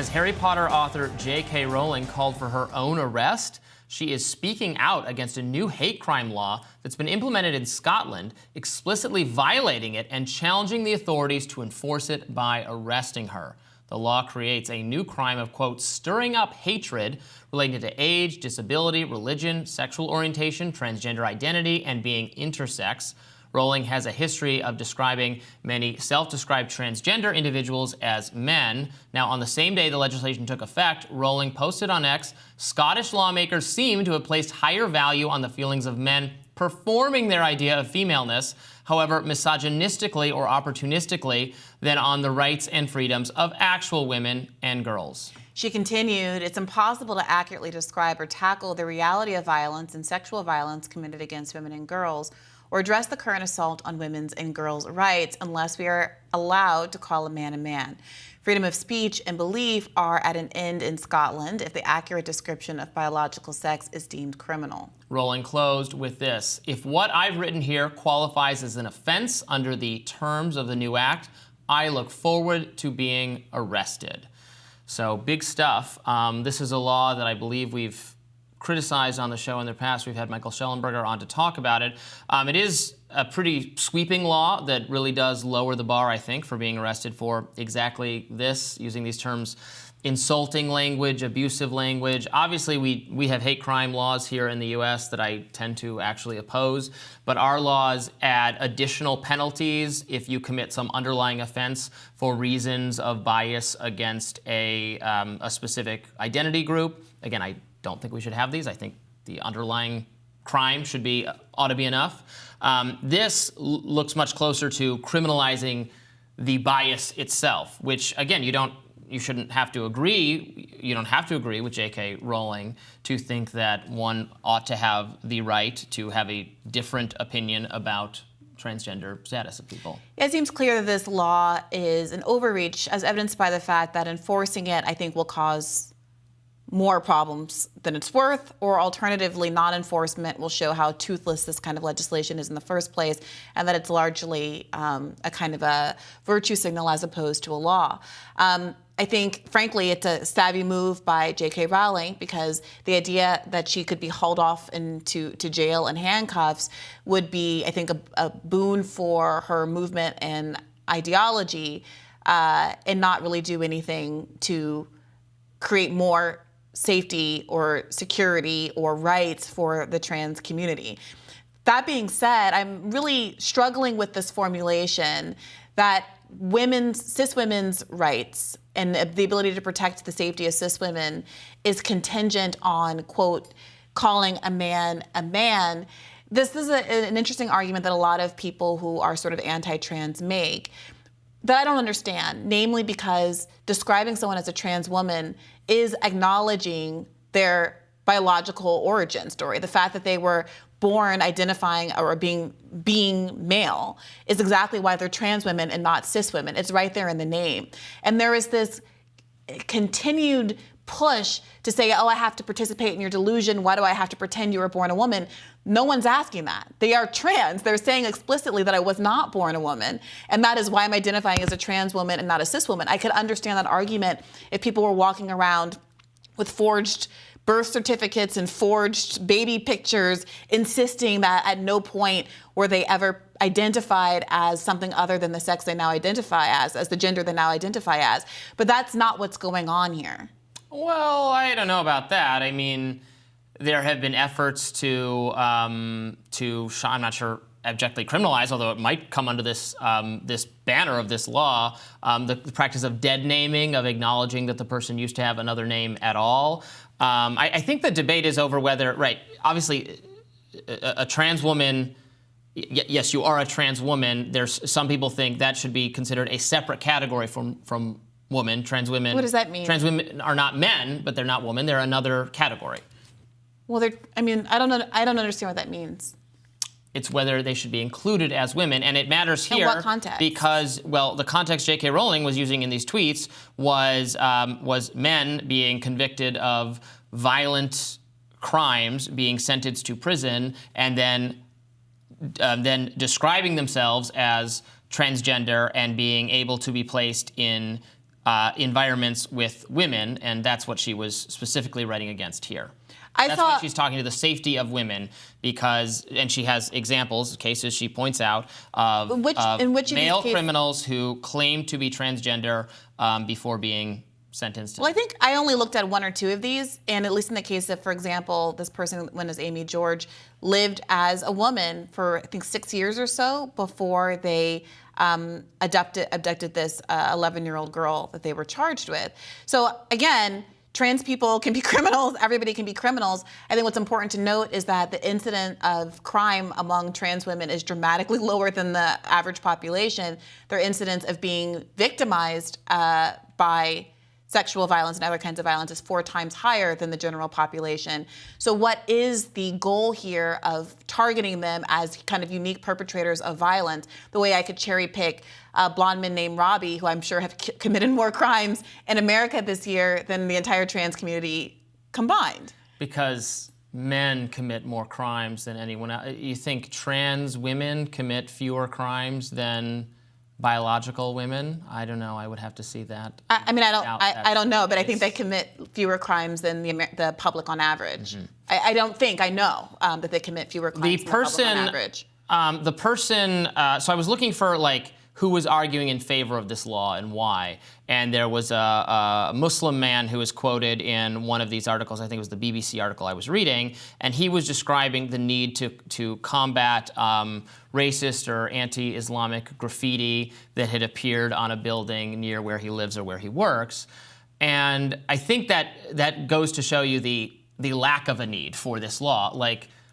Has Harry Potter author J.K. Rowling called for her own arrest? She is speaking out against a new hate crime law that's been implemented in Scotland, explicitly violating it and challenging the authorities to enforce it by arresting her. The law creates a new crime of, quote, stirring up hatred relating to age, disability, religion, sexual orientation, transgender identity, and being intersex. Rowling has a history of describing many self-described transgender individuals as men. Now, on the same day the legislation took effect, Rowling posted on X, Scottish lawmakers seem to have placed higher value on the feelings of men performing their idea of femaleness, however misogynistically or opportunistically, than on the rights and freedoms of actual women and girls. She continued, it's impossible to accurately describe or tackle the reality of violence and sexual violence committed against women and girls, or address the current assault on women's and girls' rights unless we are allowed to call a man a man. Freedom of speech and belief are at an end in Scotland if the accurate description of biological sex is deemed criminal. Rowling closed with this. If what I've written here qualifies as an offense under the terms of the new act, I look forward to being arrested. So big stuff. This is a law that I believe we've criticized on the show in the past. We've had Michael Schellenberger on to talk about it. It is a pretty sweeping law that really does lower the bar, I think, for being arrested for exactly this, using these terms, insulting language, abusive language. Obviously, we have hate crime laws here in the U.S. that I tend to actually oppose, but our laws add additional penalties if you commit some underlying offense for reasons of bias against a specific identity group. Again, I don't think we should have these. I think the underlying crime ought to be enough. This looks much closer to criminalizing the bias itself, which again, you shouldn't have to agree. You don't have to agree with J.K. Rowling to think that one ought to have the right to have a different opinion about transgender status of people. It seems clear that this law is an overreach, as evidenced by the fact that enforcing it, I think, will cause more problems than it's worth, or alternatively, non-enforcement will show how toothless this kind of legislation is in the first place, and that it's largely a kind of a virtue signal as opposed to a law. I think, frankly, it's a savvy move by J.K. Rowling, because the idea that she could be hauled off into jail in handcuffs would be, I think, a boon for her movement and ideology, and not really do anything to create more safety or security or rights for the trans community. That being said, I'm really struggling with this formulation that cis women's rights and the ability to protect the safety of cis women is contingent on, quote, calling a man a man. This is an interesting argument that a lot of people who are sort of anti-trans make that I don't understand, namely because describing someone as a trans woman is acknowledging their biological origin story. The fact that they were born identifying or being male is exactly why they're trans women and not cis women. It's right there in the name. And there is this continued push to say, oh, I have to participate in your delusion. Why do I have to pretend you were born a woman? No one's asking that. They are trans. They're saying explicitly that I was not born a woman, and that is why I'm identifying as a trans woman and not a cis woman. I could understand that argument if people were walking around with forged birth certificates and forged baby pictures, insisting that at no point were they ever identified as something other than the sex they now identify as the gender they now identify as. But that's not what's going on here. Well, I don't know about that. I mean, there have been efforts to I'm not sure abjectly criminalize, although it might come under this this banner of this law, the practice of dead naming, of acknowledging that the person used to have another name at all. I think the debate is over whether, right, obviously a trans woman, yes, you are a trans woman. There's some people think that should be considered a separate category from woman. Trans women. What does that mean? Trans women are not men, but they're not women. They're another category. Well, I don't understand what that means. It's whether they should be included as women, and it matters here. In what context? Because, well, the context J.K. Rowling was using in these tweets was men being convicted of violent crimes, being sentenced to prison, and then describing themselves as transgender and being able to be placed in environments with women, and that's what she was specifically writing against here. That's why she's talking to the safety of women, and she has examples, cases she points out, of male criminals who claim to be transgender before being sentenced. Well, I think I only looked at one or two of these, and at least in the case of, for example, this person, when is Amy George, lived as a woman for, I think, 6 years or so before they abducted this 11-year-old girl that they were charged with. So again, trans people can be criminals. Everybody can be criminals. I think what's important to note is that the incident of crime among trans women is dramatically lower than the average population. Their incidence of being victimized by sexual violence and other kinds of violence is 4 times higher than the general population. So what is the goal here of targeting them as kind of unique perpetrators of violence? The way I could cherry pick blonde men named Robby, who I'm sure have committed more crimes in America this year than the entire trans community combined. Because men commit more crimes than anyone else. You think trans women commit fewer crimes than biological women? I don't know. I would have to see that. I don't know, but I think they commit fewer crimes than the public on average. Mm-hmm. I know that they commit fewer crimes than the public on average. So I was looking for who was arguing in favor of this law and why. And there was a Muslim man who was quoted in one of these articles. I think it was the BBC article I was reading. And he was describing the need to combat racist or anti-Islamic graffiti that had appeared on a building near where he lives or where he works. And I think that goes to show you the lack of a need for this law.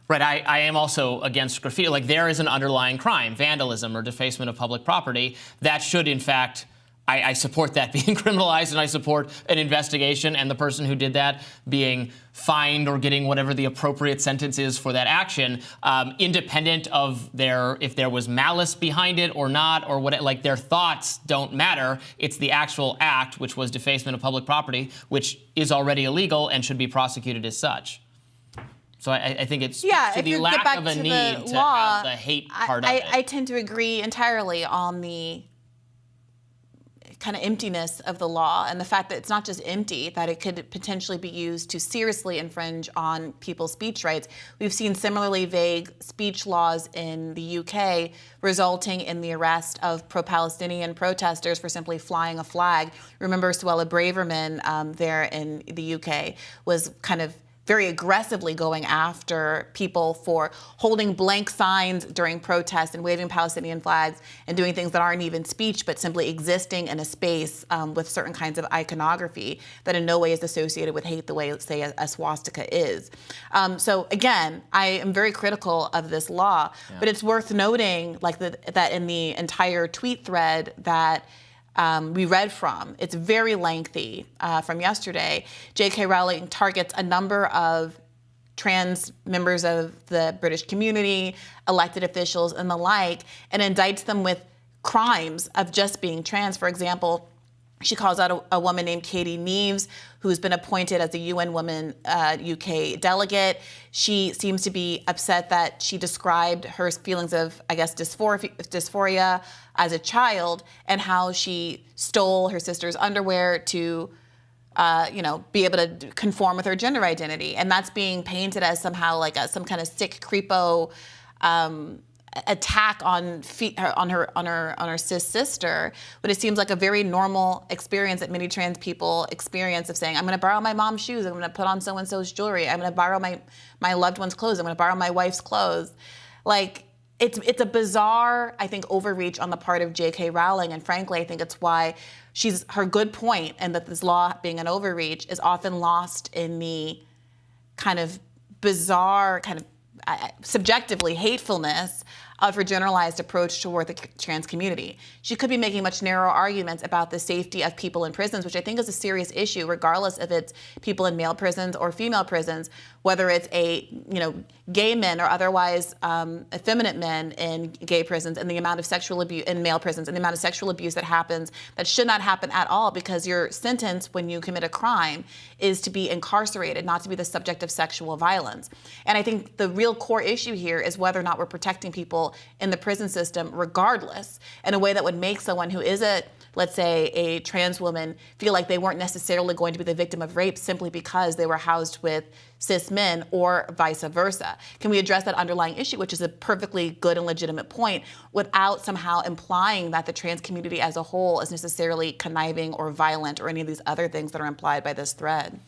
Right, I am also against graffiti. There is an underlying crime, vandalism or defacement of public property, that should, in fact, I support that being criminalized, and I support an investigation and the person who did that being fined or getting whatever the appropriate sentence is for that action, independent of if there was malice behind it or not, or what. Their thoughts don't matter. It's the actual act, which was defacement of public property, which is already illegal and should be prosecuted as such. So I think it's to the lack of a need to have the hate part of it. I tend to agree entirely on the kind of emptiness of the law and the fact that it's not just empty, that it could potentially be used to seriously infringe on people's speech rights. We've seen similarly vague speech laws in the UK resulting in the arrest of pro-Palestinian protesters for simply flying a flag. Remember Suella Braverman there in the UK was kind of very aggressively going after people for holding blank signs during protests and waving Palestinian flags and doing things that aren't even speech, but simply existing in a space with certain kinds of iconography that in no way is associated with hate the way, let's say, a swastika is. So again, I am very critical of this law, but it's worth noting that in the entire tweet thread that we read from. It's very lengthy from yesterday. J.K. Rowling targets a number of trans members of the British community, elected officials, and the like, and indicts them with crimes of just being trans. For example, she calls out a woman named Katie Neves, who's been appointed as a UN Women UK delegate. She seems to be upset that she described her feelings of, I guess, dysphoria as a child, and how she stole her sister's underwear to, be able to conform with her gender identity. And that's being painted as somehow some kind of sick creepo attack on her cis sister, but it seems like a very normal experience that many trans people experience of saying, I'm going to borrow my mom's shoes, I'm going to put on so-and-so's jewelry, I'm going to borrow my loved one's clothes, I'm going to borrow my wife's clothes. It's a bizarre, I think, overreach on the part of J.K. Rowling, and frankly, I think it's why her good point, and that this law being an overreach is often lost in the kind of bizarre, kind of subjectively hatefulness of her generalized approach toward the trans community. She could be making much narrower arguments about the safety of people in prisons, which I think is a serious issue, regardless if it's people in male prisons or female prisons, whether it's gay men or otherwise effeminate men in gay prisons, and the amount of sexual abuse in male prisons, and the amount of sexual abuse that happens that should not happen at all, because your sentence when you commit a crime is to be incarcerated, not to be the subject of sexual violence. And I think the real core issue here is whether or not we're protecting people in the prison system regardless, in a way that would make someone who is a let's say, a trans woman feel like they weren't necessarily going to be the victim of rape simply because they were housed with cis men, or vice versa? Can we address that underlying issue, which is a perfectly good and legitimate point, without somehow implying that the trans community as a whole is necessarily conniving or violent or any of these other things that are implied by this thread?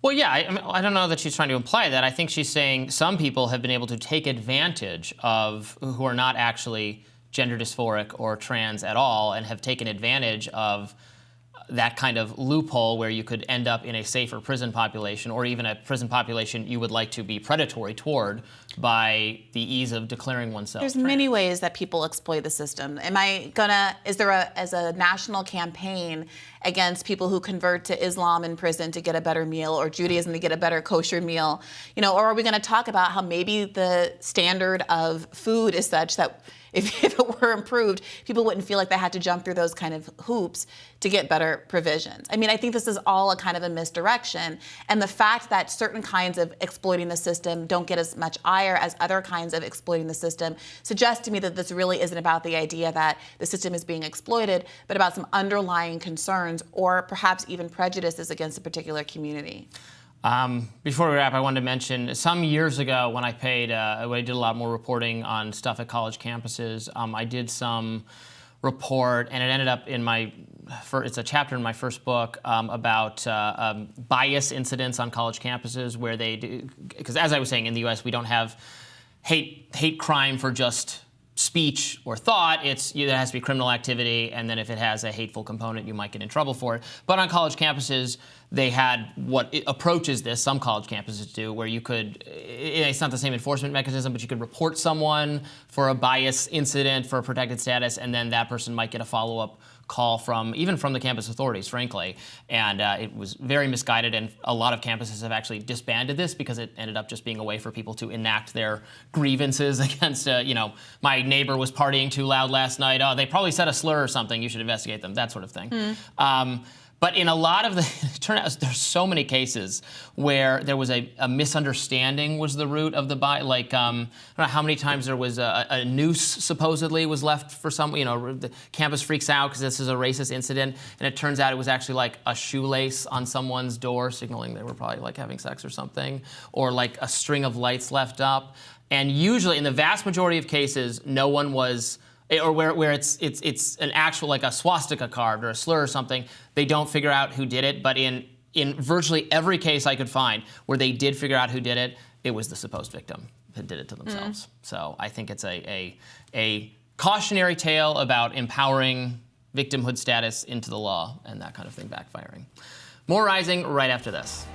Well, yeah, I mean, I don't know that she's trying to imply that. I think she's saying some people have been able to take advantage of, who are not actually gender dysphoric or trans at all, and have taken advantage of that kind of loophole where you could end up in a safer prison population, or even a prison population you would like to be predatory toward, by the ease of declaring oneself There's trans. many ways that people exploit the system. Is there as a national campaign against people who convert to Islam in prison to get a better meal, or Judaism to get a better kosher meal? Or are we going to talk about how maybe the standard of food is such that if it were improved, people wouldn't feel like they had to jump through those kind of hoops to get better provisions? I mean, I think this is all a kind of a misdirection. And the fact that certain kinds of exploiting the system don't get as much ire as other kinds of exploiting the system suggests to me that this really isn't about the idea that the system is being exploited, but about some underlying concerns or perhaps even prejudices against a particular community. Before we wrap, I wanted to mention some years ago when I did a lot more reporting on stuff at college campuses. I did some report, and it ended up in it's a chapter in my first book about bias incidents on college campuses, where they do, because as I was saying, in the U.S. we don't have hate crime for just speech or thought. It has to be criminal activity, and then if it has a hateful component, you might get in trouble for it. But on college campuses, they had what approaches this, some college campuses do, where you could, it's not the same enforcement mechanism, but you could report someone for a bias incident for a protected status, and then that person might get a follow-up call even from the campus authorities, frankly. And it was very misguided, and a lot of campuses have actually disbanded this because it ended up just being a way for people to enact their grievances against, my neighbor was partying too loud last night. Oh, they probably said a slur or something. You should investigate them, that sort of thing. But in a lot of it turned out there's so many cases where there was a misunderstanding was the root of the bias. Like, I don't know how many times there was a noose supposedly was left for some, the campus freaks out because this is a racist incident, and it turns out it was actually like a shoelace on someone's door signaling they were probably like having sex or something, or like a string of lights left up. And usually, in the vast majority of cases, no one was, or where it's an actual, like a swastika carved or a slur or something, they don't figure out who did it. But in virtually every case I could find where they did figure out who did it, it was the supposed victim that did it to themselves. So I think it's a cautionary tale about empowering victimhood status into the law and that kind of thing backfiring. More Rising right after this.